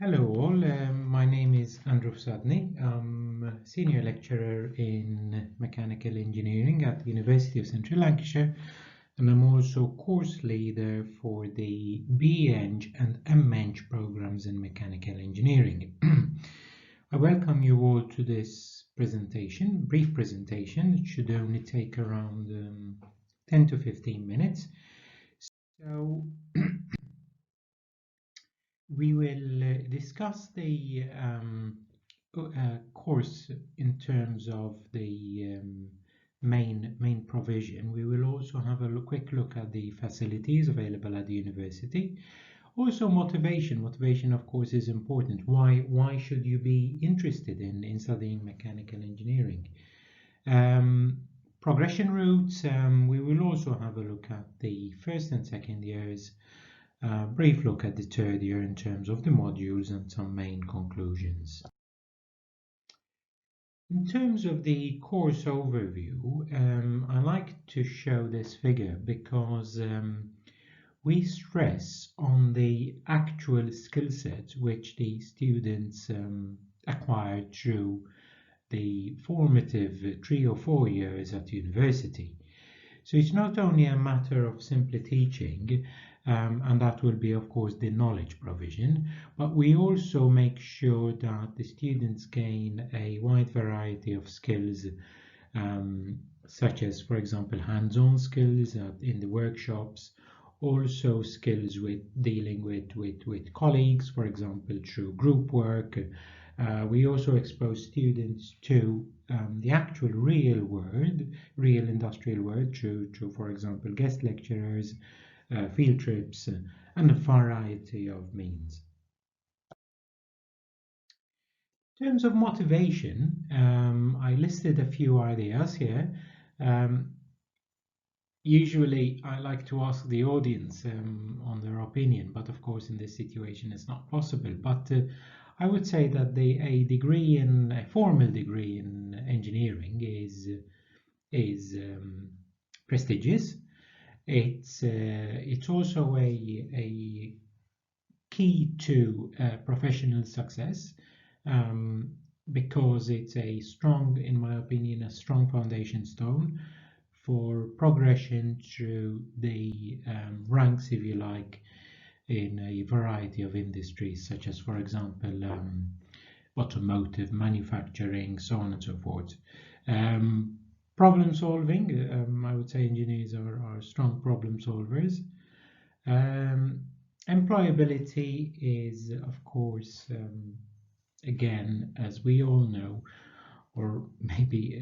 Hello all, my name is Andrew Fsadni. I'm a senior lecturer in mechanical engineering at the University of Central Lancashire, and I'm also course leader for the BEng and MEng programs in mechanical engineering. I welcome you all to this presentation, brief presentation. It should only take around 10 to 15 minutes. So we will discuss the course in terms of the main provision. We will also have a quick look at the facilities available at the university. Also motivation. Motivation, of course, is important. Why should you be interested in studying mechanical engineering? Progression routes. We will also have a look at the first and second years. Brief look at the third year in terms of the modules and some main conclusions. In terms of the course overview, I like to show this figure because we stress on the actual skill set which the students acquire through the formative 3 or 4 years at university. So it's not only a matter of simply teaching, and that will be, of course, the knowledge provision, but we also make sure that the students gain a wide variety of skills, such as, for example, hands-on skills in the workshops, also skills with dealing with colleagues, for example, through group work. We also expose students to the actual real industrial world through, for example, guest lecturers, field trips, and a variety of means. In terms of motivation, I listed a few ideas here. Usually, I like to ask the audience on their opinion, but of course, in this situation, it's not possible. But I would say that a formal degree in engineering is prestigious. It's also a key to professional success because it's in my opinion, a strong foundation stone for progression through the ranks, if you like, in a variety of industries, such as, for example, automotive, manufacturing, so on and so forth. Problem solving, I would say engineers are strong problem solvers. Employability is, of course, again, as we all know, or maybe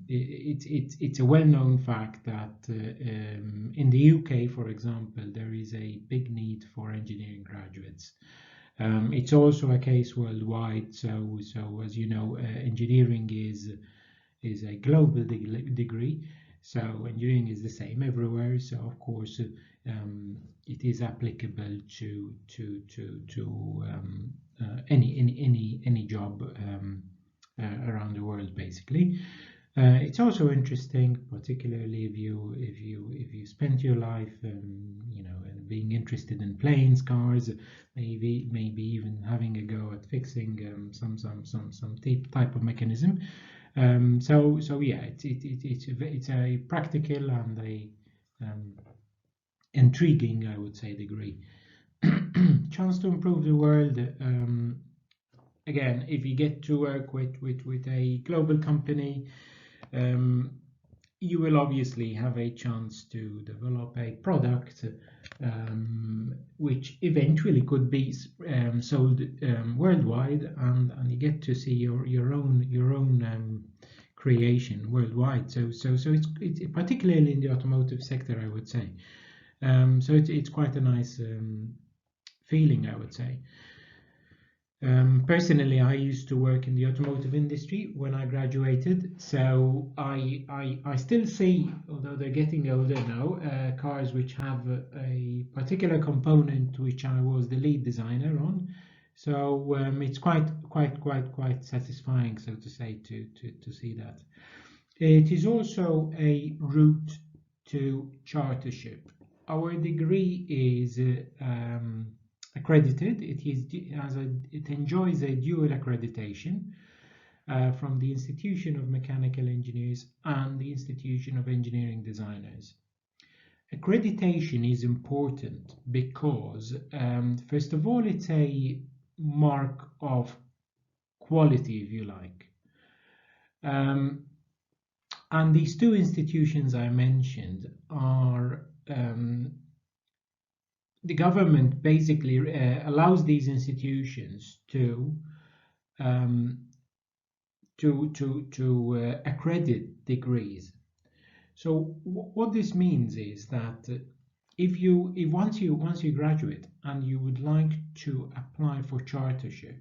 it's a well-known fact that in the UK, for example, there is a big need for engineering graduates. It's also a case worldwide. So as you know, engineering is a global degree. So engineering is the same everywhere. So of course, it is applicable to any job around the world, basically. It's also interesting, particularly if you spend your life, and being interested in planes, cars, maybe even having a go at fixing some type of mechanism. So yeah, it's a practical and a intriguing, I would say, degree. Chance to improve the world. Again, if you get to work with a global company, you will obviously have a chance to develop a product which eventually could be sold worldwide, and you get to see your own creation worldwide. So it's particularly in the automotive sector, I would say. So it's quite a nice feeling, I would say. Personally, I used to work in the automotive industry when I graduated, so I still see, although they're getting older now, cars which have a particular component which I was the lead designer on. So it's quite satisfying, so to say, to see that. It is also a route to chartership. Our degree is a accredited. It enjoys a dual accreditation from the Institution of Mechanical Engineers and the Institution of Engineering Designers. Accreditation is important because, first of all, it's a mark of quality, if you like. And these two institutions I mentioned are the government basically allows these institutions to accredit degrees. So what this means is that once you graduate and you would like to apply for chartership,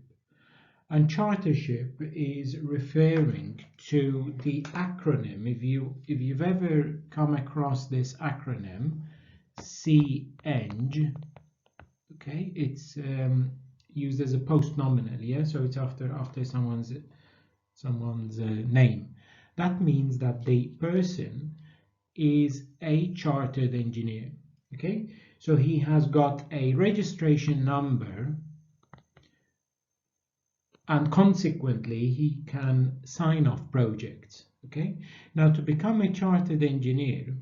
and chartership is referring to the acronym. If you've ever come across this acronym, BEng, okay, it's used as a post-nominal, yeah. So it's after someone's name. That means that the person is a chartered engineer. Okay, so he has got a registration number, and consequently he can sign off projects. Okay, now to become a chartered engineer,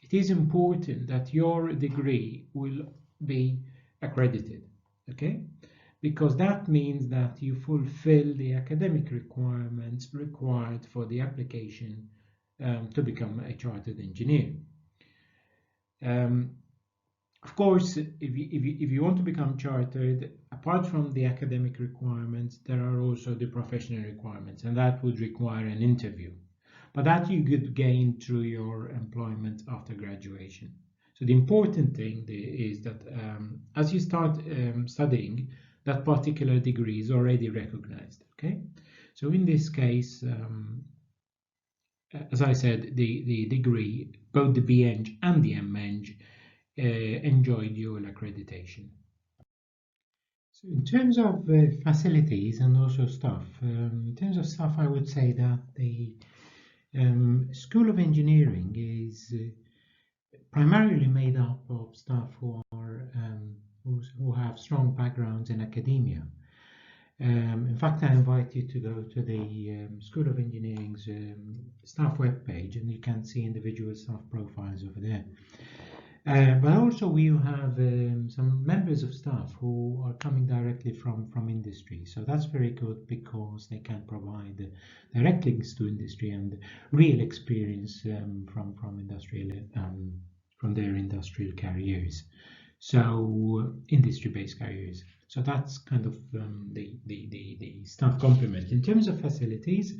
it is important that your degree will be accredited. Okay, because that means that you fulfill the academic requirements required for the application to become a chartered engineer. Of course, if you want to become chartered, apart from the academic requirements, there are also the professional requirements, and that would require an interview. But that you could gain through your employment after graduation. So the important thing is that as you start studying, that particular degree is already recognized. Okay, so in this case, as I said, the degree, both the BEng and the MEng, enjoy dual accreditation. So in terms of facilities and also staff, in terms of staff, I would say that the School of Engineering is primarily made up of staff who have strong backgrounds in academia. In fact, I invite you to go to the School of Engineering's staff webpage, and you can see individual staff profiles over there. But also we have some members of staff who are coming directly from industry. So that's very good because they can provide direct links to industry and real experience from their industrial careers. So industry-based careers. So that's kind of the staff complement. In terms of facilities,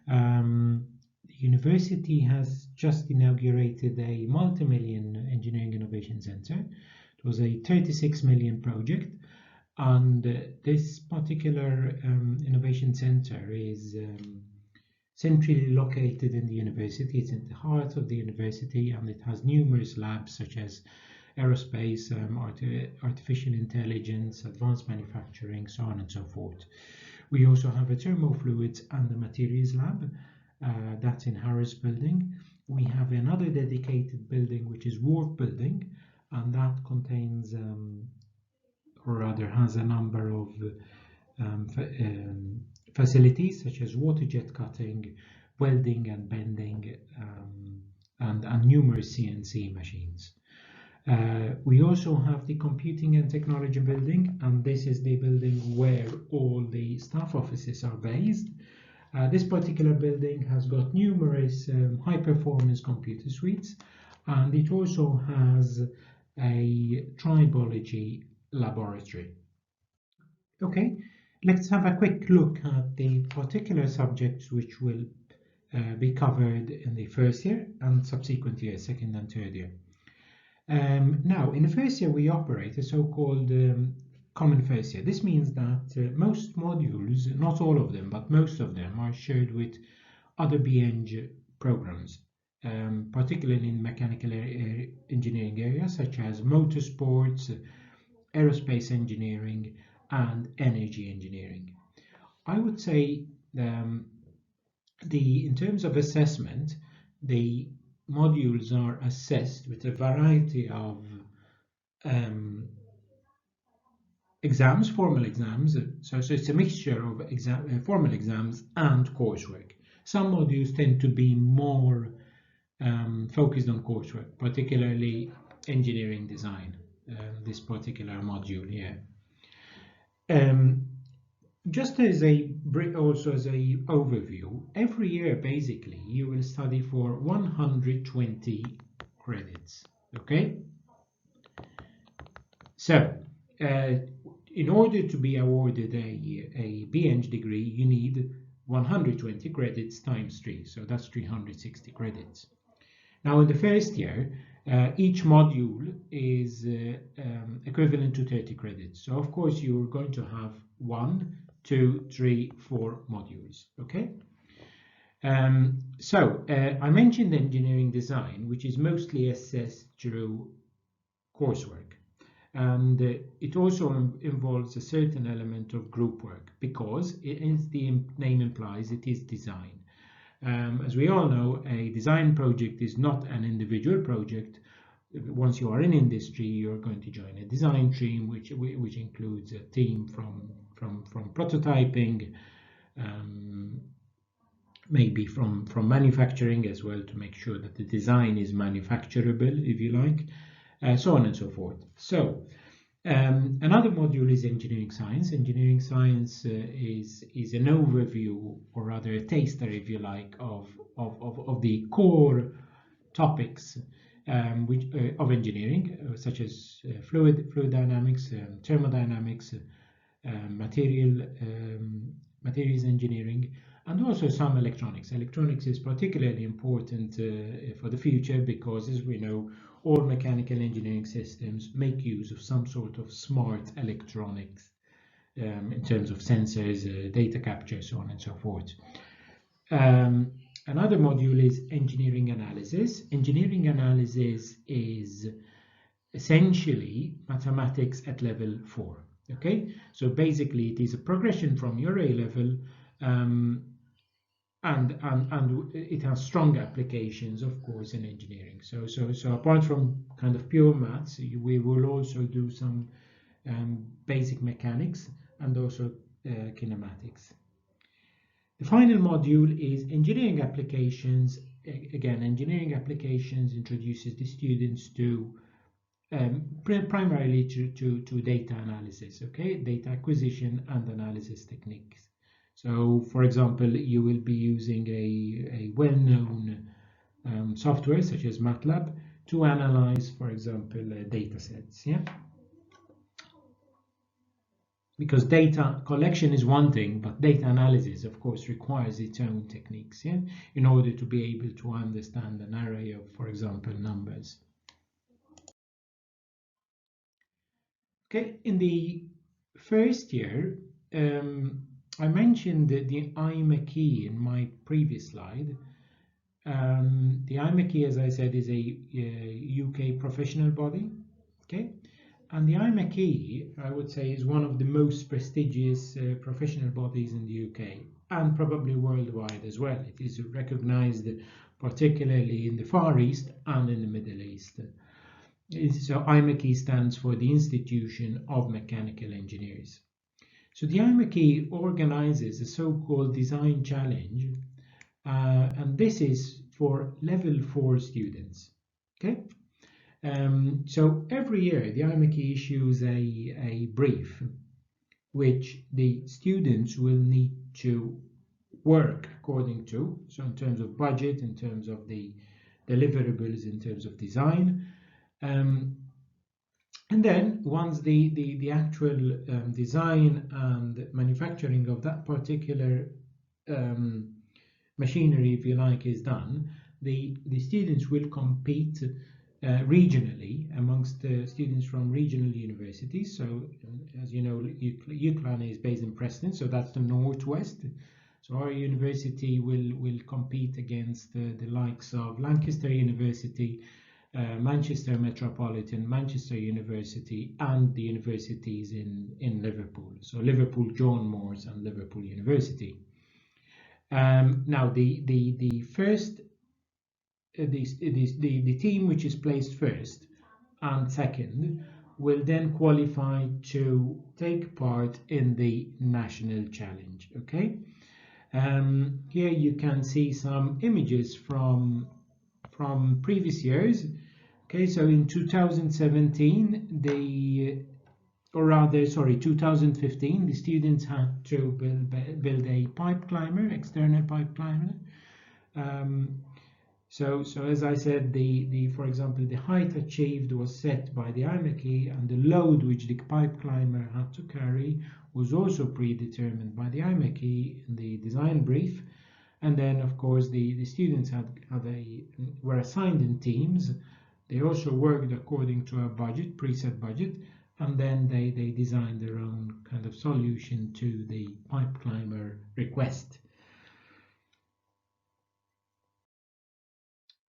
the university has just inaugurated a multi-million engineering innovation center. It was a 36 million project, and this particular innovation center is centrally located in the university. It's in the heart of the university, and it has numerous labs such as aerospace, artificial intelligence, advanced manufacturing, so on and so forth. We also have a thermofluids and the materials lab. That's in Harris Building. We have another dedicated building, which is Wharf Building, and that contains, or rather has a number of facilities such as water jet cutting, welding and bending, and numerous CNC machines. We also have the Computing and Technology Building, and this is the building where all the staff offices are based. This particular building has got numerous high-performance computer suites, and it also has a tribology laboratory. Okay, let's have a quick look at the particular subjects which will be covered in the first year and subsequent years, second and third year. Now, in the first year, we operate a so-called common first year. This means that most modules, not all of them, but most of them are shared with other BEng programs, particularly in mechanical engineering areas such as motorsports, aerospace engineering, and energy engineering. I would say in terms of assessment, the modules are assessed with a variety of exams, formal exams. So it's a mixture of formal exams and coursework. Some modules tend to be more focused on coursework, particularly engineering design, this particular module here. Just as also as a overview, every year basically you will study for 120 credits. Okay, so in order to be awarded a BEng degree, you need 120 credits times 3, so that's 360 credits. Now in the first year, each module is equivalent to 30 credits. So of course you're going to have 1, 2, 3, 4 modules, okay? I mentioned engineering design, which is mostly assessed through coursework. And it also involves a certain element of group work because, as the name implies, it is design. As we all know, a design project is not an individual project. Once you are in industry, you're going to join a design team, which includes a team from prototyping, maybe from manufacturing as well, to make sure that the design is manufacturable, if you like, so on and so forth. So another module is engineering science. Engineering science is an overview, or rather a taster, if you like, of the core topics of engineering, such as fluid dynamics, thermodynamics, materials engineering, and also some electronics. Electronics is particularly important for the future because, as we know, all mechanical engineering systems make use of some sort of smart electronics in terms of sensors, data capture, so on and so forth. Another module is engineering analysis. Engineering analysis is essentially mathematics at level 4. Okay, so basically it is a progression from your A level, and it has strong applications, of course, in engineering. So apart from kind of pure maths, we will also do some basic mechanics and also kinematics. The final module is engineering applications. Again, engineering applications introduces the students to primarily to data analysis, okay, data acquisition and analysis techniques. So, for example, you will be using a well-known software such as MATLAB to analyze, for example, data sets. Yeah. Because data collection is one thing, but data analysis, of course, requires its own techniques, yeah, in order to be able to understand an array of, for example, numbers. Okay, in the first year, I mentioned the IMA key in my previous slide. The IMA key, as I said, is a UK professional body, okay? And the IMA key, I would say, is one of the most prestigious professional bodies in the UK and probably worldwide as well. It is recognized particularly in the Far East and in the Middle East. So IMA stands for the Institution of Mechanical Engineers. So the IMA organizes a so-called design challenge, and this is for level 4 students. Okay. So every year the IMA issues a brief which the students will need to work according to. So in terms of budget, in terms of the deliverables, in terms of design. And then once the actual design and manufacturing of that particular machinery, if you like, is done, the students will compete regionally amongst students from regional universities. So as you know, UCLan is based in Preston, so that's the northwest. So our university will compete against the likes of Lancaster University, Manchester Metropolitan, Manchester University, and the universities in Liverpool. So Liverpool John Moores and Liverpool University. Now the first the team which is placed first and second will then qualify to take part in the national challenge. Okay, here you can see some images from previous years. Okay, so in 2017, or rather, sorry, 2015, the students had to build a pipe climber, external pipe climber. So as I said, for example, the height achieved was set by the IMechE, and the load which the pipe climber had to carry was also predetermined by the IMechE in the design brief. And then, of course, the students were assigned in teams. They also worked according to a budget, preset budget, and then they designed their own kind of solution to the pipe climber request.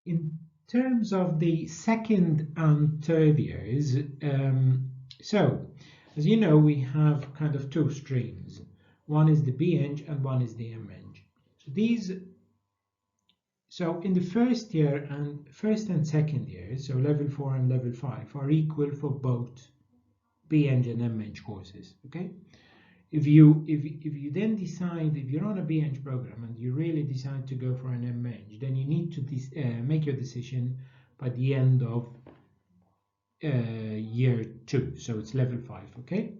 In terms of the second and third years, so as you know, we have kind of two streams. One is the BEng and one is the MEng. So in the first and second year, so level 4 and level 5 are equal for both BEng and MEng courses. Okay. If you then decide, if you're on a BEng program and you really decide to go for an MEng, then you need to make your decision by the end of year 2, so it's level 5, okay?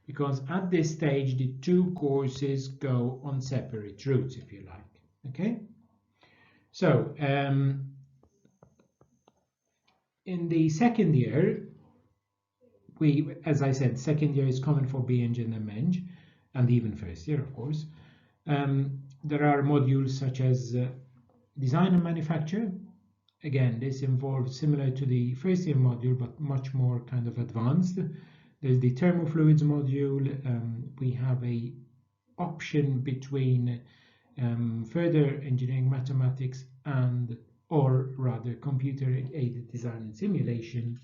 Because at this stage the two courses go on separate routes, if you like, okay? So in the second year, as I said, second year is common for BEng and MEng, and even first year, of course. There are modules such as design and manufacture. Again, this involves similar to the first year module, but much more kind of advanced. There's the thermofluids module. We have a option between further engineering mathematics or rather computer-aided design and simulation.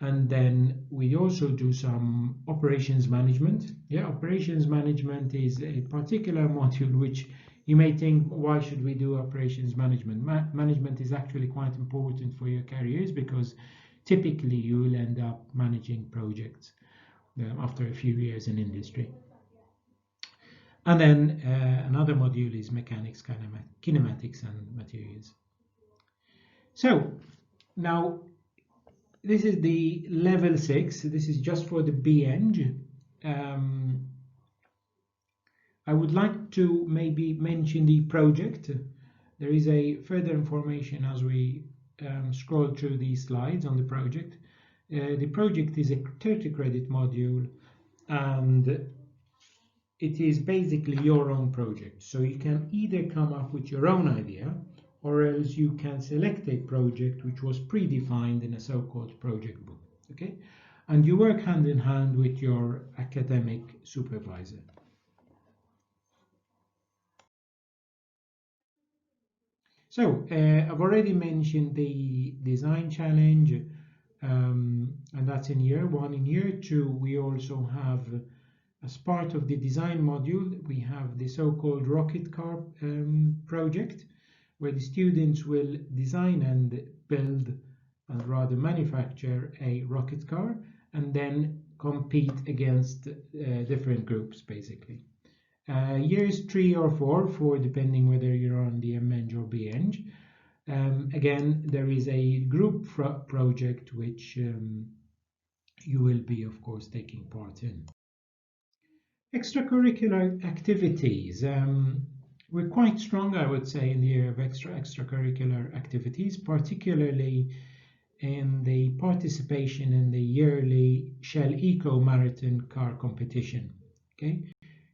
And then we also do some operations management. Yeah, operations management is a particular module which you may think, why should we do operations management? Management is actually quite important for your careers because typically you will end up managing projects after a few years in industry. And then another module is mechanics, kinematics, and materials. So now, this is the level 6. This is just for the BEng. I would like to maybe mention the project. There is a further information as we scroll through these slides on the project. The project is a 30 credit module, and it is basically your own project. So you can either come up with your own idea, or else you can select a project which was predefined in a so-called project book, okay? And you work hand in hand with your academic supervisor. So I've already mentioned the design challenge, and that's in year 1. In year 2, we also have, as part of the design module, we have the so-called rocket car project, where the students will design and build, and rather manufacture, a rocket car and then compete against different groups, basically. Years 3 or 4, for depending whether you're on the MEng or BEng. Again, there is a group project which you will be, of course, taking part in. Extracurricular activities. We're quite strong, I would say, in the area of extracurricular activities, particularly in the participation in the yearly Shell Eco Marathon car competition. Okay,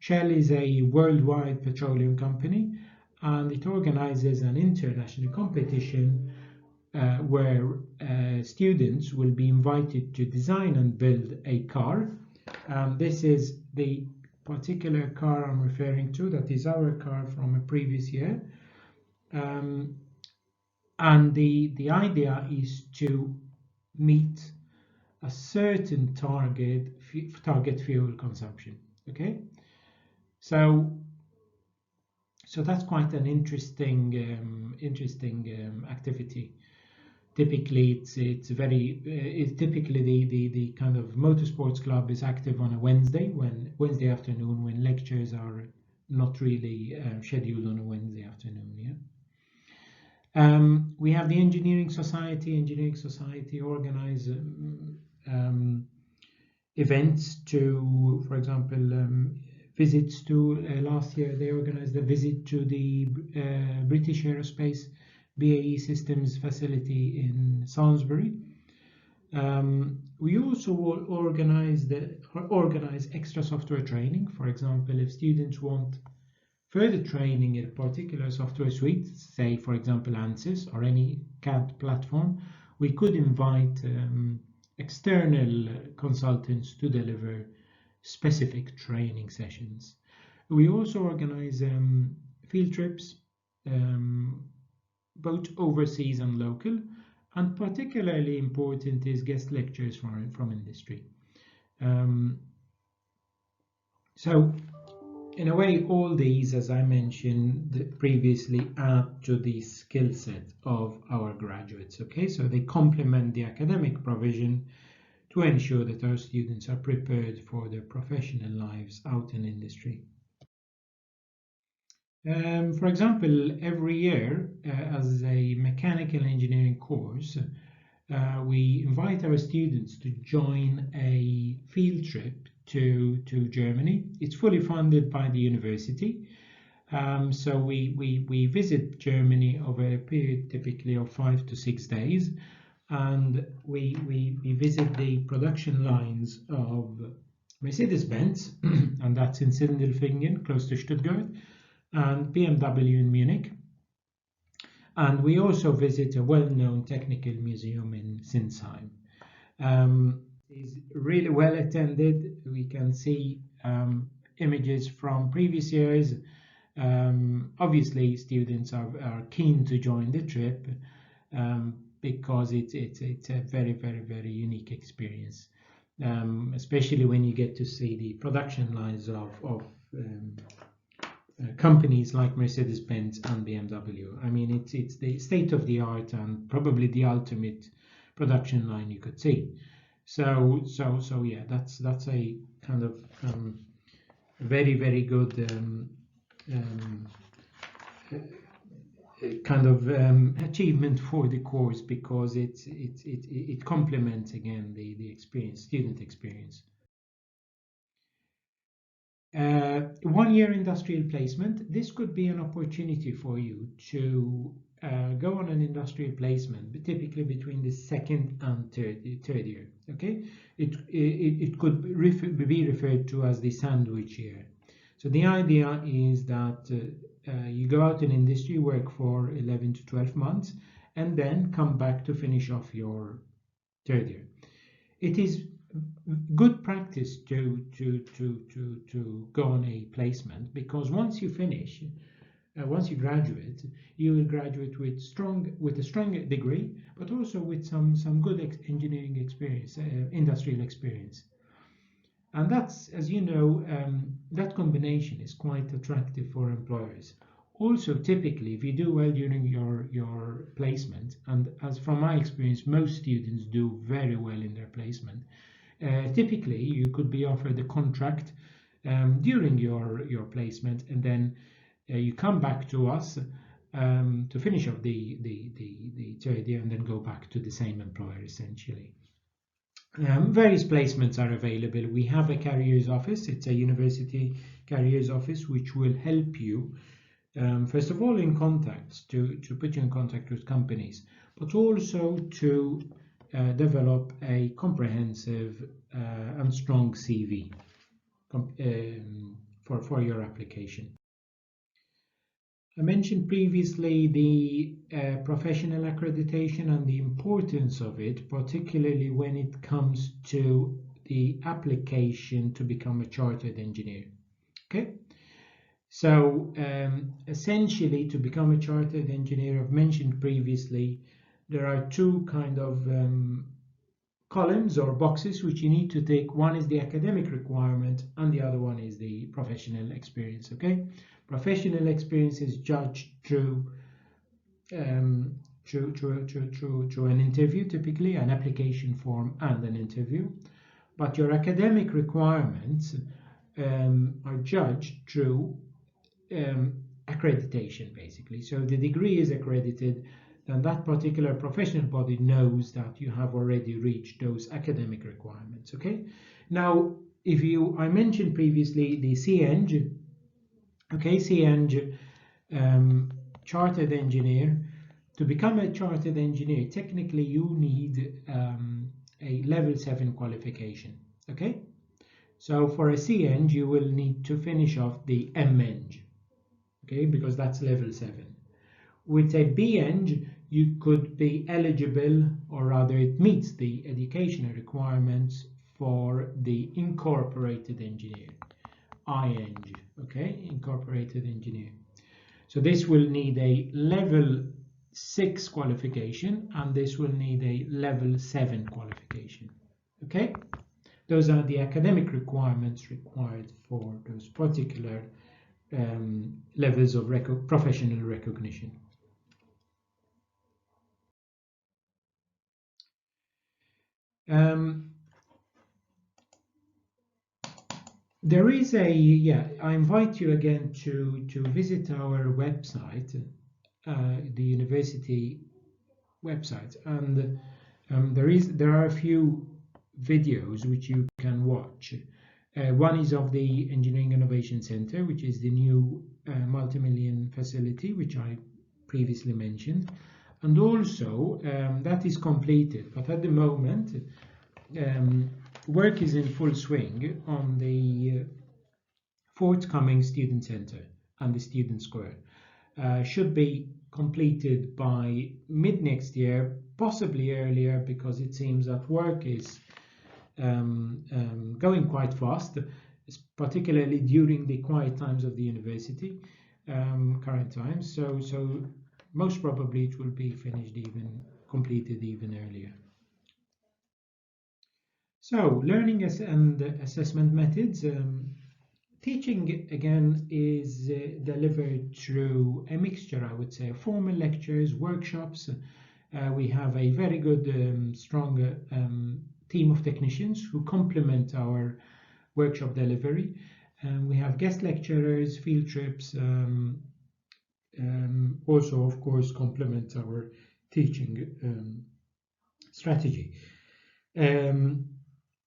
Shell is a worldwide petroleum company, and it organizes an international competition where students will be invited to design and build a car. This is the particular car I'm referring to. That is our car from a previous year, and the idea is to meet a certain target fuel consumption. Okay, so that's quite an interesting activity. Typically, it's very it's typically the kind of motorsports club is active on a Wednesday afternoon when lectures are not really scheduled on a Wednesday afternoon. Yeah. We have the Engineering Society. Engineering Society organize events to, for example, visits to. Last year they organized a visit to the British Aerospace BAE Systems facility in Salisbury. We also organize extra software training. For example, if students want further training in a particular software suite, say for example ANSYS or any CAD platform, we could invite external consultants to deliver specific training sessions. We also organize field trips, both overseas and local, and particularly important is guest lectures from industry. So in a way, all these, as I mentioned previously, add to the skill set of our graduates. Okay, so they complement the academic provision to ensure that our students are prepared for their professional lives out in industry. For example, every year, as a mechanical engineering course, we invite our students to join a field trip to Germany. It's fully funded by the university. So we visit Germany over a period typically of 5 to 6 days, and we visit the production lines of Mercedes-Benz, and that's in Sindelfingen, close to Stuttgart, and BMW in Munich. And we also visit a well-known technical museum in Sinsheim. It's really well attended. We can see images from previous years. Obviously, students are keen to join the trip because it's a very unique experience, especially when you get to see the production lines of companies like Mercedes-Benz and BMW. I mean, it's the state of the art and probably the ultimate production line you could see. So yeah, that's a kind of very good kind of achievement for the course, because it complements again the experience, student experience. 1 year industrial placement. This could be an opportunity for you to go on an industrial placement, but typically between the second and third year. Okay, it could be referred to as the sandwich year. So the idea is that you go out in industry, work for 11 to 12 months, and then come back to finish off your third year. It is good practice to go on a placement, because once you finish, once you graduate, you will graduate with a strong degree, but also with some good engineering experience, industrial experience. And that's, as you know, that combination is quite attractive for employers. Also, typically, if you do well during your placement, and as from my experience, most students do very well in their placement, typically you could be offered a contract during your placement, and then you come back to us to finish off the third year and then go back to the same employer essentially. Various placements are available. We have a careers office. It's a university careers office which will help you first of all in contact to put you in contact with companies, but also to develop a comprehensive and strong CV for your application. I mentioned previously the professional accreditation and the importance of it, particularly when it comes to the application to become a chartered engineer. Okay, so essentially to become a chartered engineer, I've mentioned previously, there are two kind of columns or boxes which you need to take. One is the academic requirement and the other one is the professional experience. Okay, professional experience is judged through through an interview, typically an application form and an interview. But your academic requirements are judged through accreditation, basically. So the degree is accredited, then that particular professional body knows that you have already reached those academic requirements. Okay. Now, I mentioned previously the CEng. Okay, CEng, chartered engineer. To become a chartered engineer, technically you need a level 7 qualification. Okay, so for a CEng you will need to finish off the MEng. Okay, because that's level 7. With a BEng you could be eligible, or rather it meets the educational requirements for the incorporated engineer, IEng. Okay, incorporated engineer. So this will need a level 6 qualification, and this will need a level 7 qualification. Okay, those are the academic requirements required for those particular levels of professional recognition. There is I invite you again to visit our website, the university website, and there are a few videos which you can watch. One is of the Engineering Innovation Center, which is the new multi-million facility which I previously mentioned, and also that is completed, but at the moment work is in full swing on the forthcoming student center and the student square. Should be completed by mid next year, possibly earlier, because it seems that work is going quite fast, particularly during the quiet times of the university, current times. So most probably it will be completed even earlier. So learning and assessment methods. Teaching, again, is delivered through a mixture, I would say, of formal lectures, workshops. We have a very good, strong team of technicians who complement our workshop delivery. We have guest lecturers, field trips, also, of course, complement our teaching strategy.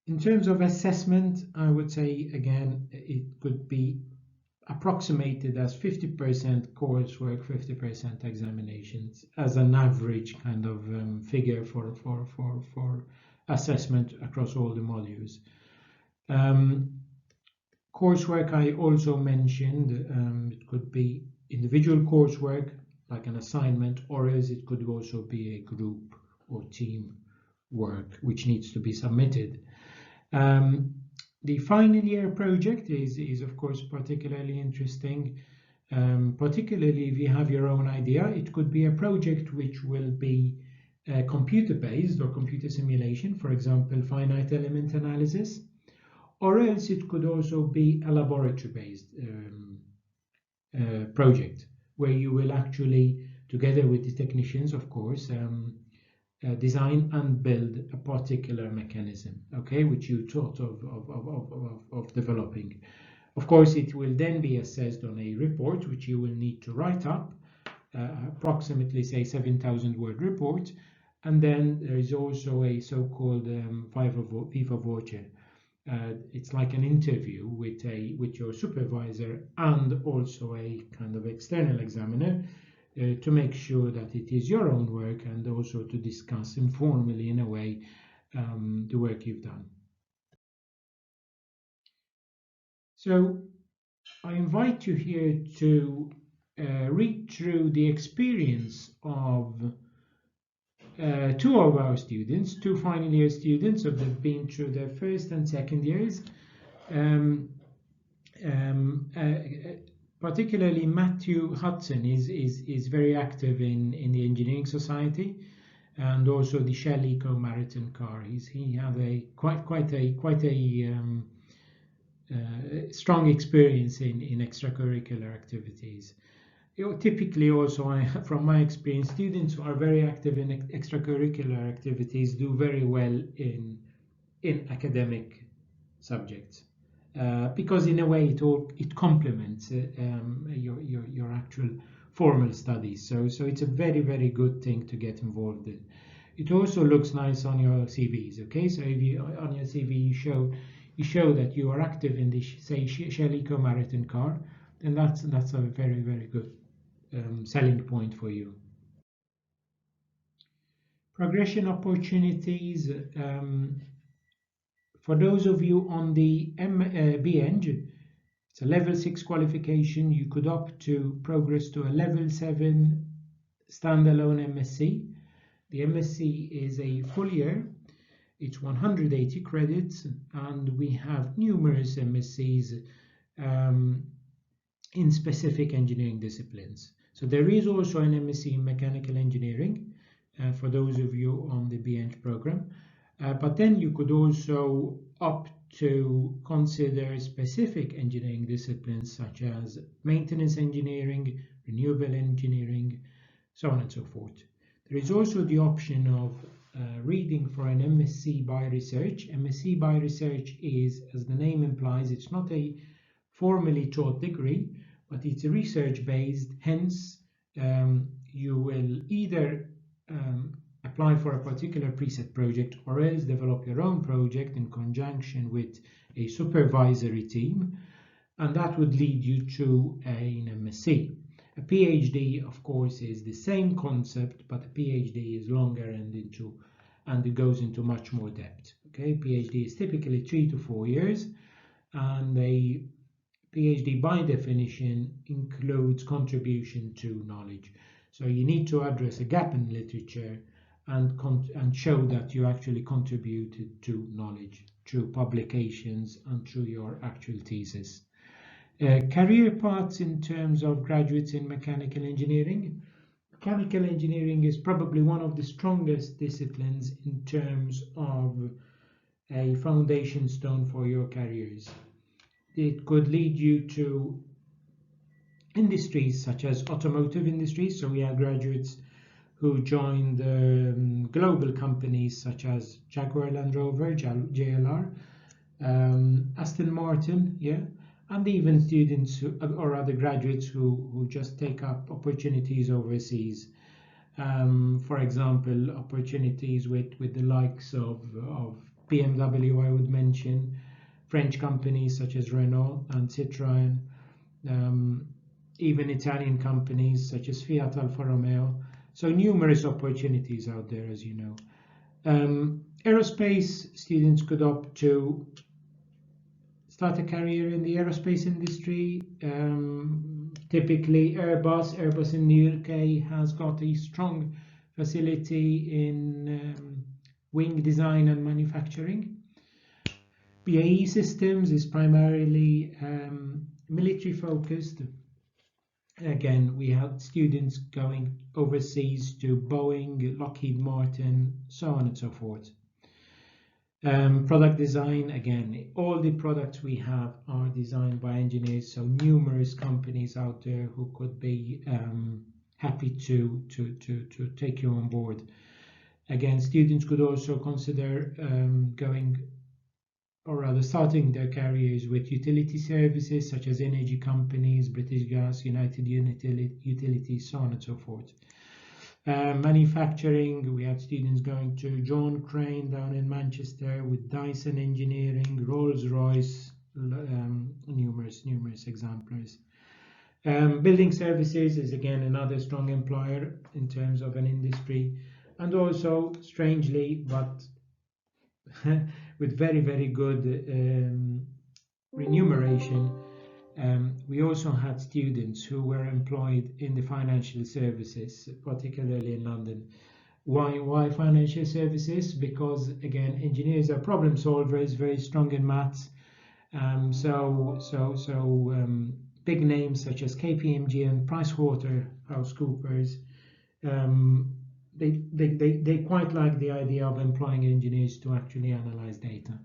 In terms of assessment, I would say, again, it could be approximated as 50% coursework, 50% examinations, as an average kind of figure for assessment across all the modules. Coursework, I also mentioned, it could be individual coursework, like an assignment, or else it could also be a group or team work which needs to be submitted. The final year project is of course particularly interesting, particularly if you have your own idea. It could be a project which will be computer-based or computer simulation, for example, finite element analysis, or else it could also be a laboratory-based project where you will actually, together with the technicians, of course, design and build a particular mechanism, okay, which you thought of developing. Of course, it will then be assessed on a report which you will need to write up, approximately, say, 7,000 word report, and then there is also a so-called viva voce. It's like an interview with your supervisor and also a kind of external examiner, to make sure that it is your own work, and also to discuss informally, in a way, the work you've done. So I invite you here to read through the experience of two of our students, two final year students, so they've been through their first and second years. Particularly Matthew Hudson is very active in the Engineering Society, and also the Shell Eco Maritime Car. He had a quite a strong experience in extracurricular activities. Typically also, from my experience, students who are very active in extracurricular activities do very well in academic subjects, because in a way it complements your actual formal studies. So it's a very good thing to get involved in. It also looks nice on your CVs. Okay, so if you on your CV you show that you are active in the say Shell Eco Marathon car, then that's a very good selling point for you. Progression opportunities. For those of you on the BEng, it's a level 6 qualification. You could opt to progress to a level 7 standalone MSc. The MSc is a full year. It's 180 credits, and we have numerous MScs in specific engineering disciplines. So there is also an MSc in mechanical engineering for those of you on the BEng program. But then you could also opt to consider specific engineering disciplines such as maintenance engineering, renewable engineering, so on and so forth. There is also the option of reading for an MSc by research. MSc by research is, as the name implies, it's not a formally taught degree, but it's a research based. Hence, you will either apply for a particular preset project or else develop your own project in conjunction with a supervisory team, and that would lead you to an MSc. A PhD, of course, is the same concept, but a PhD is longer and it goes into much more depth. Okay, PhD is typically 3 to 4 years, and a PhD by definition includes contribution to knowledge. So you need to address a gap in literature and show that you actually contributed to knowledge through publications and through your actual thesis. Career paths in terms of graduates in mechanical engineering. Mechanical engineering is probably one of the strongest disciplines in terms of a foundation stone for your careers. It could lead you to industries such as automotive industries. So we have graduates who joined global companies such as Jaguar Land Rover, JLR, Aston Martin, yeah, and even students or other graduates who just take up opportunities overseas. For example, opportunities with the likes of BMW, I would mention, French companies such as Renault and Citroën, even Italian companies such as Fiat, Alfa Romeo. So numerous opportunities out there, as you know. Aerospace students could opt to start a career in the aerospace industry. Typically Airbus in the UK has got a strong facility in wing design and manufacturing. BAE Systems is primarily military focused. Again, we had students going overseas to Boeing, Lockheed Martin, so on and so forth. Product design, again, all the products we have are designed by engineers, so numerous companies out there who could be happy to take you on board. Again, students could also consider starting their careers with utility services such as energy companies, British Gas, United Utilities, so on and so forth. Manufacturing, we had students going to John Crane down in Manchester, with Dyson Engineering, Rolls-Royce, numerous exemplars. Building services is again another strong employer in terms of an industry, and also, strangely, but with very good remuneration. We also had students who were employed in the financial services, particularly in London. Why financial services? Because again, engineers are problem solvers, very strong in maths. Big names such as KPMG and PricewaterhouseCoopers, they quite like the idea of employing engineers to actually analyze data.